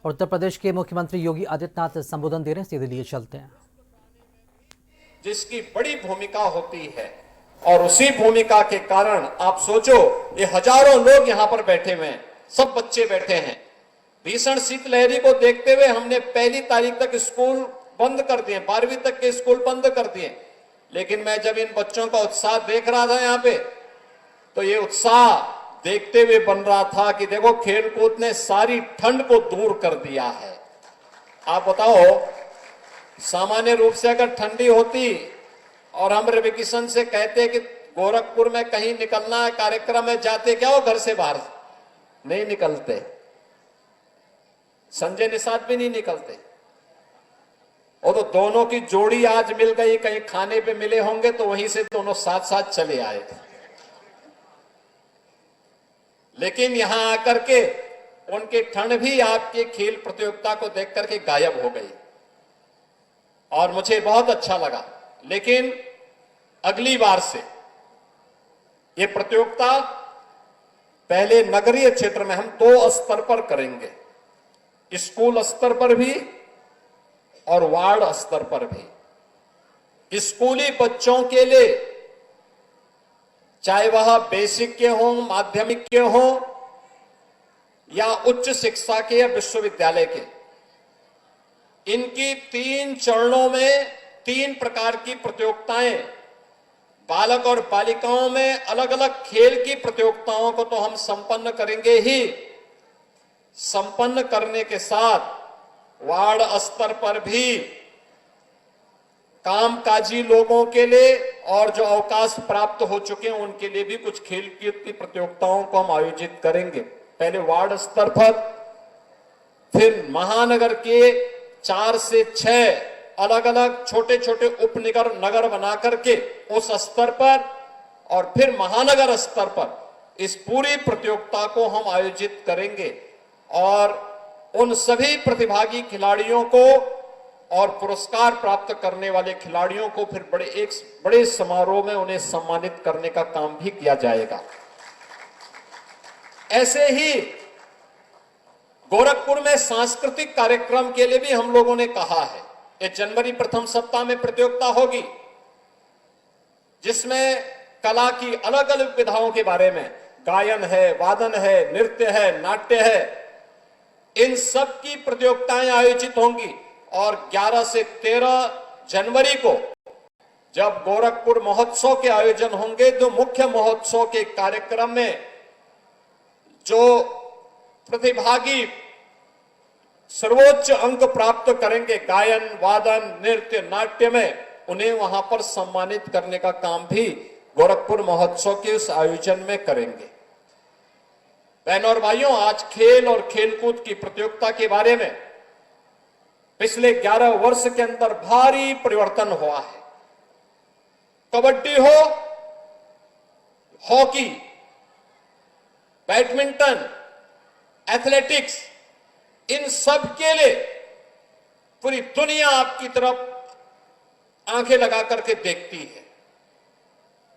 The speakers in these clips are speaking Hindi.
उत्तर प्रदेश के मुख्यमंत्री योगी आदित्यनाथ संबोधन दे रहे हैं, सीधे लिए चलते हैं। जिसकी बड़ी भूमिका होती है और उसी भूमिका के कारण आप सोचो ये हजारों लोग यहां पर बैठे हुए हैं, सब बच्चे बैठे हैं। भीषण शीतलहरी को देखते हुए हमने 1 तारीख तक स्कूल बंद कर दिए, 12वीं तक के स्कूल बंद कर दिए। लेकिन मैं जब इन बच्चों का उत्साह देख रहा था यहां पे, तो ये उत्साह देखते हुए बन रहा था कि देखो खेलकूद ने सारी ठंड को दूर कर दिया है। आप बताओ, सामान्य रूप से अगर ठंडी होती और हम वेकेशन से कहते कि गोरखपुर में कहीं निकलना है कार्यक्रम में, जाते क्या हो घर से बाहर? नहीं निकलते। संजय निषाद भी नहीं निकलते। वो तो दोनों की जोड़ी आज मिल गई, कहीं खाने पे मिले होंगे तो वहीं से दोनों साथ साथ चले आए थे। लेकिन यहां आकर के उनकी ठंड भी आपके खेल प्रतियोगिता को देख करके गायब हो गई और मुझे बहुत अच्छा लगा। लेकिन अगली बार से ये प्रतियोगिता पहले नगरीय क्षेत्र में हम 2 स्तर पर करेंगे, स्कूल स्तर पर भी और वार्ड स्तर पर भी। स्कूली बच्चों के लिए, चाहे वह बेसिक के हों, माध्यमिक के हों या उच्च शिक्षा के या विश्वविद्यालय के, इनकी 3 चरणों में 3 प्रकार की प्रतियोगिताएं, बालक और बालिकाओं में अलग अलग खेल की प्रतियोगिताओं को तो हम संपन्न करेंगे ही, संपन्न करने के साथ वार्ड स्तर पर भी कामकाजी लोगों के लिए और जो अवकाश प्राप्त हो चुके हैं उनके लिए भी कुछ खेल की प्रतियोगिताओं को हम आयोजित करेंगे। पहले वार्ड स्तर पर, फिर महानगर के 4 से 6 अलग अलग छोटे छोटे उपनगर बना करके उस स्तर पर, और फिर महानगर स्तर पर इस पूरी प्रतियोगिता को हम आयोजित करेंगे। और उन सभी प्रतिभागी खिलाड़ियों को और पुरस्कार प्राप्त करने वाले खिलाड़ियों को फिर बड़े समारोह में उन्हें सम्मानित करने का काम भी किया जाएगा। ऐसे ही गोरखपुर में सांस्कृतिक कार्यक्रम के लिए भी हम लोगों ने कहा है, ये जनवरी प्रथम सप्ताह में प्रतियोगिता होगी जिसमें कला की अलग अलग विधाओं के बारे में, गायन है, वादन है, नृत्य है, नाट्य है, इन सब की प्रतियोगिताएं आयोजित होंगी। और 11 से 13 जनवरी को जब गोरखपुर महोत्सव के आयोजन होंगे, तो मुख्य महोत्सव के कार्यक्रम में जो प्रतिभागी सर्वोच्च अंक प्राप्त करेंगे गायन, वादन, नृत्य, नाट्य में, उन्हें वहां पर सम्मानित करने का काम भी गोरखपुर महोत्सव के उस आयोजन में करेंगे। बहनों और भाइयों, आज खेल और खेलकूद की प्रतियोगिता के बारे में पिछले 11 वर्ष के अंदर भारी परिवर्तन हुआ है। कबड्डी हो, हॉकी, बैडमिंटन, एथलेटिक्स, इन सब के लिए पूरी दुनिया आपकी तरफ आंखें लगा करके देखती है।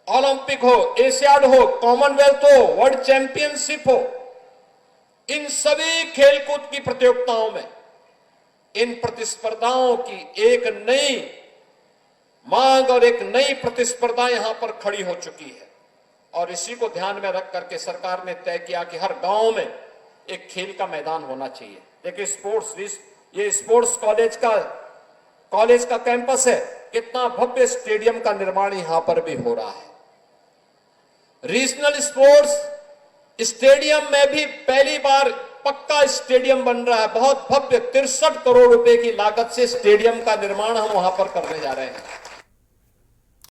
ओलंपिक हो, एशियाड हो, कॉमनवेल्थ हो, वर्ल्ड चैंपियनशिप हो, इन सभी खेलकूद की प्रतियोगिताओं में इन प्रतिस्पर्धाओं की एक नई मांग और एक नई प्रतिस्पर्धा यहां पर खड़ी हो चुकी है। और इसी को ध्यान में रख करके सरकार ने तय किया कि हर गांव में एक खेल का मैदान होना चाहिए। देखिए, ये स्पोर्ट्स कॉलेज का कैंपस है, कितना भव्य स्टेडियम का निर्माण यहां पर भी हो रहा है। रीजनल स्पोर्ट्स स्टेडियम में भी पहली बार पक्का स्टेडियम बन रहा है, बहुत भव्य 63 करोड़ रुपए की लागत से स्टेडियम का निर्माण हम वहां पर करने जा रहे हैं।